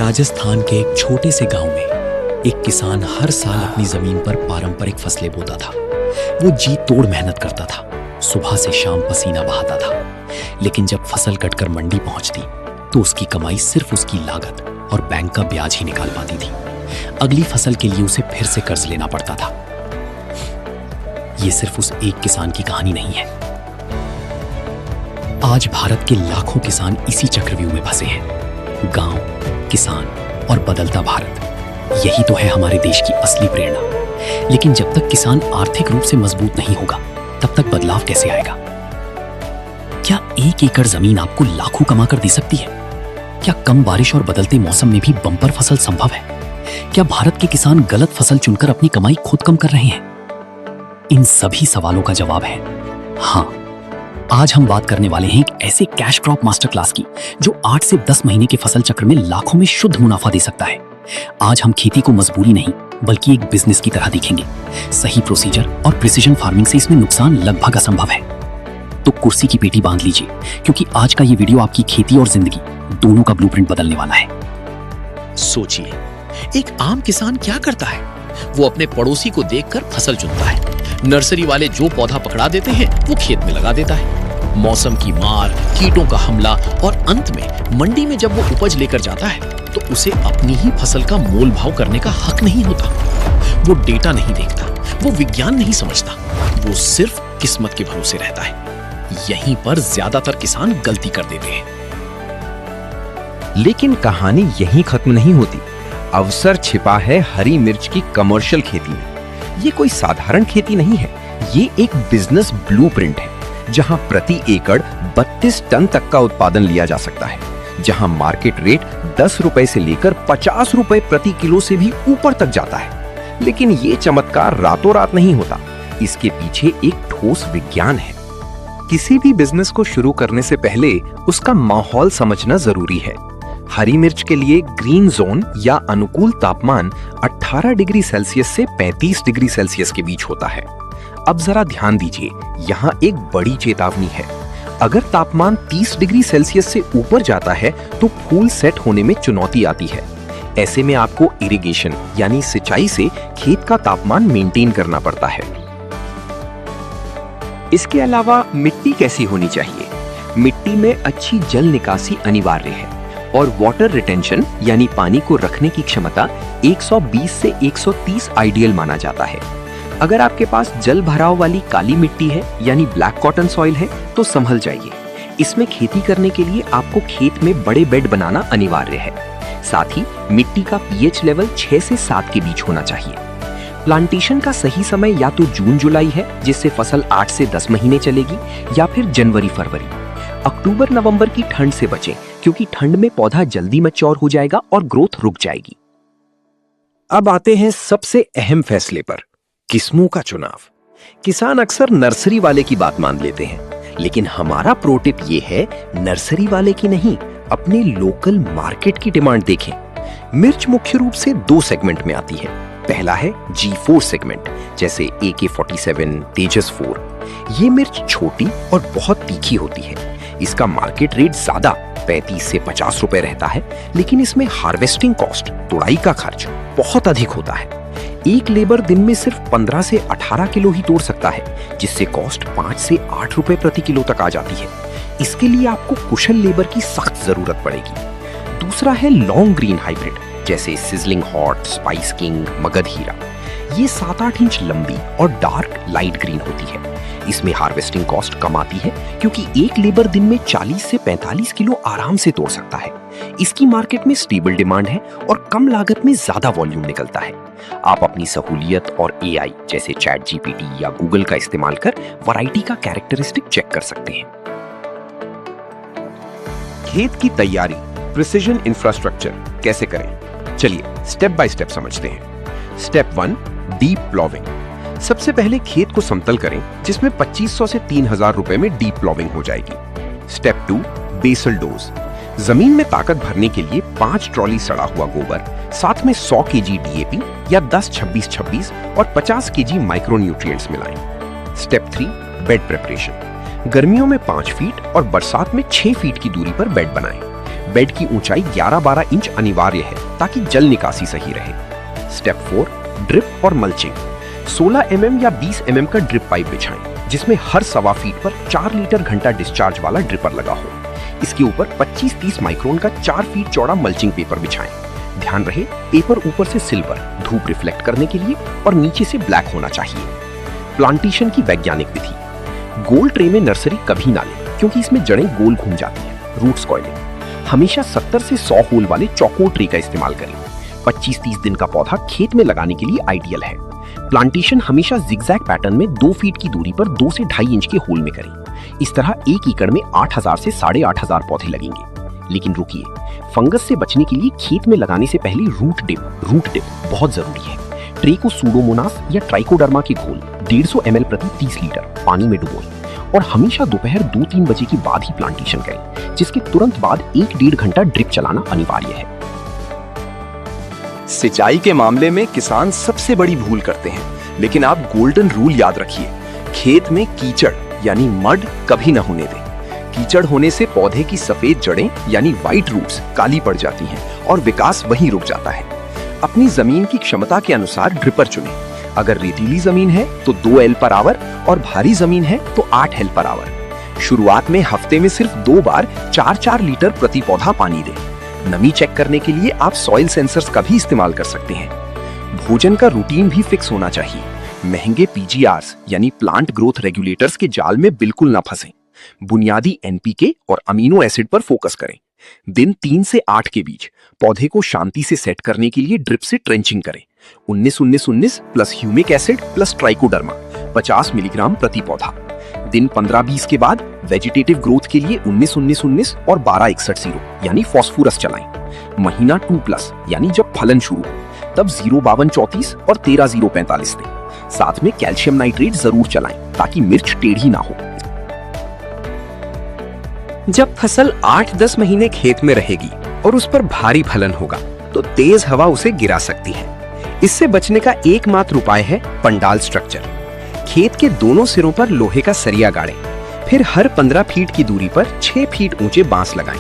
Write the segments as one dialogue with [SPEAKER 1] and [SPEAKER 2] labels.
[SPEAKER 1] राजस्थान के एक छोटे से गांव में एक किसान हर साल अपनी जमीन पर पारंपरिक फसलें बोता था। वो जी तोड़ मेहनत करता था, सुबह से शाम पसीना बहाता था। लेकिन जब फसल कटकर मंडी पहुंचती तो उसकी कमाई सिर्फ उसकी लागत और बैंक का ब्याज ही निकाल पाती थी। अगली फसल के लिए उसे फिर से कर्ज लेना पड़ता था। ये सिर्फ उस एक किसान की कहानी नहीं है। आज भारत के लाखों किसान इसी चक्रव्यूह में फंसे हैं। गांव, किसान और बदलता भारत, यही तो है हमारे देश की असली प्रेरणा। लेकिन जब तक किसान आर्थिक रूप से मजबूत नहीं होगा, तब तक बदलाव कैसे आएगा? क्या 1 एकड़ जमीन आपको लाखों कमा कर दे सकती है? क्या कम बारिश और बदलते मौसम में भी बम्पर फसल संभव है? क्या भारत के किसान गलत फसल चुनकर अपनी कमाई खुद कम कर रहे हैं? इन सभी सवालों का जवाब है हाँ। आज हम बात करने वाले हैं एक ऐसे कैश क्रॉप मास्टर क्लास की जो 8 से 10 महीने के फसल चक्र में लाखों में शुद्ध मुनाफा दे सकता है। आज हम खेती को मजबूरी नहीं बल्कि एक बिजनेस की तरह देखेंगे। सही प्रोसीजर और प्रिसीजन फार्मिंग से इसमें नुकसान लगभग असंभव है। तो कुर्सी की पेटी बांध लीजिए, क्योंकि आज का ये वीडियो आपकी खेती और जिंदगी दोनों का ब्लूप्रिंट बदलने वाला है।
[SPEAKER 2] सोचिए, एक आम किसान क्या करता है? वो अपने पड़ोसी को देखकर फसल चुनता है। नर्सरी वाले जो पौधा पकड़ा देते हैं वो खेत में लगा देता है। मौसम की मार, कीटों का हमला और अंत में मंडी में जब वो उपज लेकर जाता है तो उसे अपनी ही फसल का मोल भाव करने का हक नहीं होता। वो डेटा नहीं देखता, वो विज्ञान नहीं समझता, वो सिर्फ किस्मत के भरोसे रहता है। यहीं पर ज्यादातर किसान गलती कर देते हैं।
[SPEAKER 3] लेकिन कहानी यहीं खत्म नहीं होती। अवसर छिपा है हरी मिर्च की कमर्शियल खेती में। ये कोई साधारण खेती नहीं है, ये एक बिजनेस ब्लूप्रिंट है, जहां प्रति एकड़ 32 टन तक का उत्पादन लिया जा सकता है, जहां मार्केट रेट 10 रुपए से लेकर 50 रुपए प्रति किलो से भी ऊपर तक जाता है। लेकिन ये चमत्कार रातों रात नहीं होता, इसके पीछे एक ठोस विज्ञान है। किसी भी बिजनेस को शुरू करने से पहले उसका माहौल समझना जरूरी है। हरी मिर्च के लिए ग्रीन जोन या अनुकूल तापमान 18 डिग्री सेल्सियस से 35 डिग्री सेल्सियस के बीच होता है। अब जरा ध्यान दीजिए, यहाँ एक बड़ी चेतावनी है। अगर तापमान 30 डिग्री सेल्सियस से ऊपर जाता है तो फूल सेट होने में चुनौती आती है। ऐसे में आपको इरिगेशन यानी सिंचाई से खेत का तापमान मेंटेन करना पड़ता है। इसके अलावा मिट्टी कैसी होनी चाहिए? मिट्टी में अच्छी जल निकासी अनिवार्य है और वाटर रिटेंशन यानी पानी को रखने की क्षमता 120 से 130 आइडियल माना जाता है। अगर आपके पास जल भराव वाली काली मिट्टी है यानी ब्लैक कॉटन सॉइल है तो संभल जाइए। इसमें खेती करने के लिए आपको खेत में बड़े बेड बनाना अनिवार्य है। साथ ही मिट्टी का पीएच लेवल 6 से 7 के बीच होना चाहिए। प्लांटेशन का सही समय या तो जून जुलाई है, जिससे फसल 8 से 10 महीने चलेगी, या फिर जनवरी फरवरी। अक्टूबर नवंबर की ठंड से बचें, क्योंकि ठंड में पौधा जल्दी मैच्योर हो जाएगा और ग्रोथ रुक जाएगी। अब आते हैं सबसे अहम फैसले पर, किस्मों का चुनाव। किसान अक्सर नर्सरी वाले की बात मान लेते हैं, लेकिन हमारा प्रो टिप ये है, नर्सरी वाले की नहीं, अपने लोकल मार्केट की डिमांड देखें। मिर्च मुख्य रूप से 2 सेगमेंट में आती है। पहला है G4 सेगमेंट, जैसे AK-47, तेजस 4। ये मिर्च छोटी और बहुत तीखी होती है। इसका मार्केट रेट ज्यादा 35 से 50 रुपए रहता है, लेकिन इसमें हार्वेस्टिंग कॉस्ट, तुड़ाई का खर्च बहुत अधिक होता है। एक लेबर दिन में सिर्फ 15 से 18 किलो ही तोड़ सकता है, जिससे कॉस्ट 5 से 8 रुपए प्रति किलो तक आ जाती है। इसके लिए आपको कुशल लेबर की सख्त जरूरत पड़ेगी। दूसरा है लॉन्ग ग्रीन हाइब्रिड, जैसे sizzling hot, spice king, Magadh Heera. ये 7-8 इंच लंबी और डार्क लाइट ग्रीन होती है। इसमें हार्वेस्टिंग कॉस्ट कम आती है, क्योंकि एक लेबर दिन में 40 से 45 किलो आराम से तोड़ सकता है। इसकी मार्केट में स्टेबल डिमांड है और कम लागत में ज्यादा वॉल्यूम निकलता है। आप अपनी सहूलियत और एआई जैसे चैट जीपीटी या गूगल का इस्तेमाल कर वैरायटी का कैरेक्टरिस्टिक चेक कर सकते हैं। खेत की तैयारी, प्रिसिजन इंफ्रास्ट्रक्चर कैसे करें? चलिए स्टेप बाय स्टेप समझते हैं। Step 1, deep ploughing. सबसे पहले खेत को समतल करें, जिसमें 2500 से 3000 रुपए में डीप प्लॉविंग हो जाएगी। Step 2, basal dose. जमीन में ताकत भरने के लिए 5 ट्रॉली सड़ा हुआ गोबर, साथ में 100 केजी डीएपी या 10-26-26 और 50 केजी माइक्रो न्यूट्रिएंट्स मिलाएं। Step 3, bed preparation. गर्मियों में 5 फीट और बरसात में 6 फीट की दूरी पर बेड बनाएं। बेड की ऊंचाई 11-12 इंच अनिवार्य है ताकि जल निकासी सही रहे। स्टेप 4, ड्रिप और मल्चिंग। 16 mm या 20 mm का ड्रिप पाइप बिछाएं, जिसमें हर 1.25 फीट पर 4 लीटर घंटा डिस्चार्ज वाला ड्रिपर लगा हो। इसके ऊपर 25-30 माइक्रोन का 4 फीट चौड़ा मल्चिंग पेपर बिछाएं। ध्यान रहे, पेपर ऊपर से सिल्वर, धूप रिफ्लेक्ट करने के लिए, और नीचे से ब्लैक होना चाहिए। प्लांटेशन की वैज्ञानिक विधि। गोल ट्रे में नर्सरी कभी ना लें, क्योंकि इसमें जड़ें गोल घूम जाती हैं, रूट स्पॉइलिंग। हमेशा 70 से 100 होल वाले चौकोर ट्रे का इस्तेमाल करें। 25-30 दिन का पौधा खेत में लगाने के लिए आइडियल है। प्लांटेशन हमेशा जिगजैग पैटर्न में 2 फीट की दूरी पर 2 से 2.5 इंच के होल में करें। इस तरह 1 एकड़ में 8,000 से 8,500 पौधे लगेंगे। लेकिन रुकिए, फंगस से बचने के लिए खेत में लगाने से पहले रूट डिप बहुत जरूरी है। ट्रे को सूडोमोनास या ट्राइकोडर्मा के घोल 150 ml प्रति 30 लीटर पानी में डुबोएं और हमेशा दोपहर 2-3 बजे के बाद ही प्लांटेशन करें, जिसके तुरंत बाद 1-1.5 घंटा ड्रिप चलाना अनिवार्य है।
[SPEAKER 4] सिंचाई के मामले में किसान सबसे बड़ी भूल करते हैं, लेकिन आप गोल्डन रूल याद रखिए। खेत में कीचड़ यानी मड कभी ना होने दें। कीचड़ होने से पौधे की सफेद जड़ें यानी व्हाइट रूट्स काली पड़ जाती हैं और विकास वहीं रुक जाता है। अपनी जमीन की क्षमता के अनुसार ड्रिपर चुनें। अगर रेतीली जमीन है तो 2 L पर आवर और भारी जमीन है तो 8 L पर आवर। शुरुआत में हफ्ते में सिर्फ 2 बार 4-4 लीटर प्रति पौधा पानी दें। नमी चेक करने के लिए आप सॉइल सेंसर्स का भी इस्तेमाल कर सकते हैं। भोजन का रूटीन भी फिक्स होना चाहिए। महंगे PGRs यानी प्लांट ग्रोथ रेगुलेटर्स के जाल में बिल्कुल ना फंसें। बुनियादी NPK और अमीनो एसिड पर फोकस करें। दिन 3 से 8 के बीच पौधे को शांति से सेट करने के लिए ड्रिप से ट्रेंचिंग करें। 19-19-19 plus humic acid plus trichoderma 50 milligram प्रति पौधा। दिन 15-20 के बाद वेजिटेटिव ग्रोथ के लिए 19-19-19 और 12-61-0 यानी फॉस्फोरस चलाएं। महीना 2+ यानी जब फलन शुरू हो तब 0-52-34 और 13-0-45 दें। साथ में कैल्शियम नाइट्रेट जरूर चलाएं ताकि मिर्च टेढ़ी ना हो।
[SPEAKER 3] जब फसल 8-10 महीने खेत में रहेगी और उस पर भारी फलन होगा तो तेज हवा उसे गिरा सकती है। इससे बचने का एकमात्र उपाय है पंडाल स्ट्रक्चर। खेत के दोनों सिरों पर लोहे का सरिया गाड़ें, फिर हर 15 फीट की दूरी पर 6 फीट ऊंचे बांस लगाएं।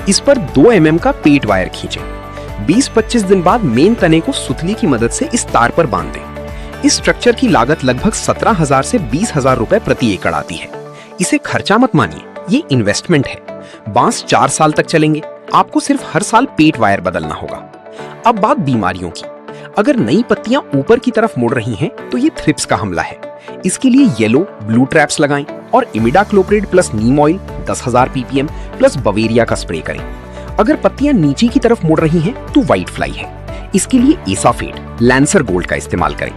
[SPEAKER 3] इस पर 2 mm का पेट वायर खींचें। 20-25 दिन बाद मेन तने को सुतली की मदद से इस तार पर बांध दें। इस स्ट्रक्चर की लागत लगभग 17,000 से 20,000 रुपए प्रति एकड़ आती है। इसे खर्चा मत मानिए, ये इन्वेस्टमेंट है। बांस 4 साल तक चलेंगे। आपको सिर्फ हर साल पेट वायर बदलना होगा। अब बात बीमारियों की। अगर नई पत्तियां ऊपर की तरफ मुड़ रही हैं तो ये थ्रिप्स का हमला है। इसके लिए येलो ब्लू ट्रैप्स लगाएं और इमिडाक्लोप्रिड प्लस नीम ऑयल 10,000 ppm प्लस बवेरिया का स्प्रे करें। अगर पत्तियां नीचे की तरफ मुड़ रही हैं तो व्हाइट फ्लाई है। इसके लिए एसाफेट, लैंसर गोल्ड का इस्तेमाल करें।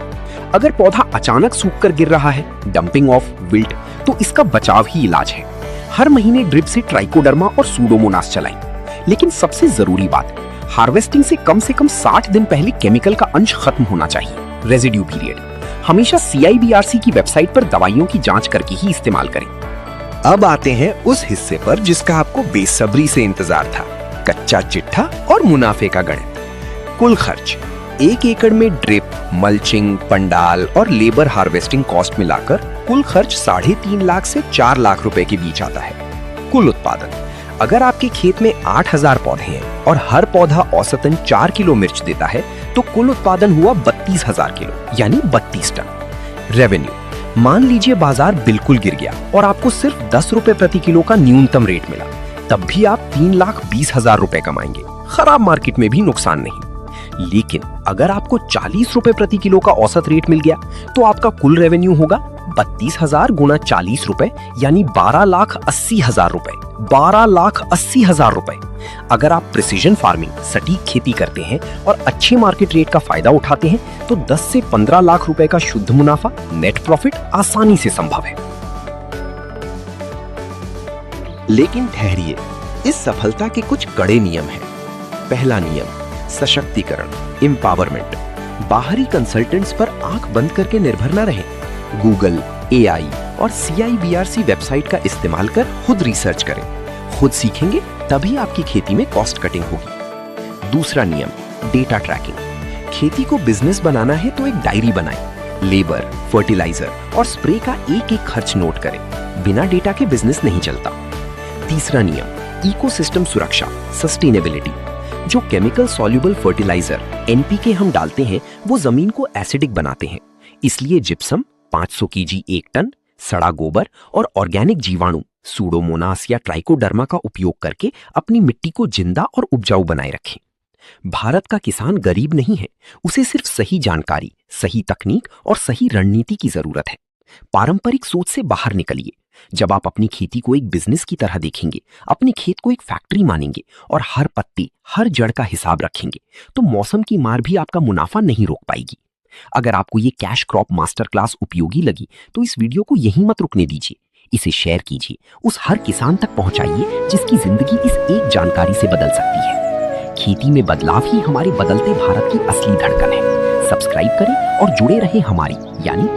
[SPEAKER 3] अगर पौधा अचानक सूख कर गिर रहा है, डंपिंग ऑफ, विल्ट, तो इसका बचाव ही इलाज है। हर महीने ड्रिप से ट्राइकोडर्मा और सूडोमोनास चलाएं। लेकिन सबसे जरूरी बात, हार्वेस्टिंग से कम 60 दिन पहले केमिकल का अंश खत्म होना चाहिए। रेजिड्यू पीरियड हमेशा CIBRC की वेबसाइट पर दवाइयों की जांच करके ही इस्तेमाल करें।
[SPEAKER 4] अब आते हैं उस हिस्से पर जिसका आपको बेसब्री से इंतजार था, कच्चा चिट्ठा और मुनाफे का गणित। कुल खर्च 1 एकड़ में ड्रिप, मल्चिंग, पंडाल और लेबर हार्वेस्टिंग कॉस्ट मिलाकर कुल खर्च 3.5 लाख से 4 लाख रुपए के बीच आता है। कुल उत्पादन, अगर आपके खेत में 8,000 पौधे हैं और हर पौधा औसतन 4 किलो मिर्च देता है तो कुल उत्पादन हुआ 32,000 किलो यानी 32 टन। रेवेन्यू, मान लीजिए बाजार बिल्कुल गिर गया और आपको सिर्फ 10 रुपए प्रति किलो का न्यूनतम रेट मिला, तब भी आप 3,20,000 रुपए कमाएंगे। खराब मार्केट में भी नुकसान नहीं। लेकिन अगर आपको 40 रुपए प्रति किलो का औसत रेट मिल गया तो आपका कुल रेवेन्यू होगा 32,000 गुना 40 रुपए यानी 12,80,000 रुपए। 12,80,000 रुपए। अगर आप प्रिसीजन फार्मिंग, सटीक खेती करते हैं और अच्छे मार्केट रेट का फायदा उठाते हैं तो 10 से 15 लाख रुपए का शुद्ध मुनाफा, नेट प्रॉफिट आसानी से संभव है। लेकिन ठहरिए, इस सफलता के कुछ कड़े नियम हैं। पहला नियम, सशक्तिकरण, एम्पावरमेंट। बाहरी कंसल्टेंट्स पर आंख बंद करके निर्भर न रहें। गूगल, AI और CIBRC वेबसाइट का इस्तेमाल कर खुद रिसर्च करें। खुद सीखेंगे तभी आपकी खेती में कॉस्ट कटिंग होगी। दूसरा नियम, डेटा ट्रैकिंग। खेती को बिजनेस बनाना है तो एक डायरी बनाएं। लेबर, फर्टिलाइजर और स्प्रे का एक-एक खर्च नोट करें। बिना डेटा के बिजनेस नहीं चलता। तीसरा नियम,
[SPEAKER 3] इकोसिस्टम सुरक्षा, सस्टेनेबिलिटी। जो केमिकल सॉल्युबल फर्टिलाइजर एनपीके हम डालते हैं वो जमीन को एसिडिक बनाते हैं। इसलिए जिप्सम 500 kg 1 टन, सड़ा गोबर और ऑर्गेनिक जीवाणु सूडोमोनास या ट्राइकोडर्मा का उपयोग करके अपनी मिट्टी को जिंदा और उपजाऊ बनाए रखें। भारत का किसान गरीब नहीं है, उसे सिर्फ सही जानकारी, सही तकनीक और सही रणनीति की जरूरत है। पारंपरिक सोच से बाहर निकलिए। जब आप अपनी खेती को एक बिजनेस की तरह देखेंगे, अपने खेत को एक फैक्ट्री मानेंगे और हर पत्ती, हर जड़ का हिसाब रखेंगे, तो मौसम की मार भी आपका मुनाफा नहीं रोक पाएगी। अगर आपको ये कैश क्रॉप मास्टर क्लास उपयोगी लगी तो इस वीडियो को यहीं मत रुकने दीजिए, इसे शेयर कीजिए, उस हर किसान तक पहुंचाइए जिसकी जिंदगी इस एक जानकारी से बदल सकती है। खेती में बदलाव ही हमारे बदलते भारत की असली धड़कन है। सब्सक्राइब करें और जुड़े रहें हमारी यानी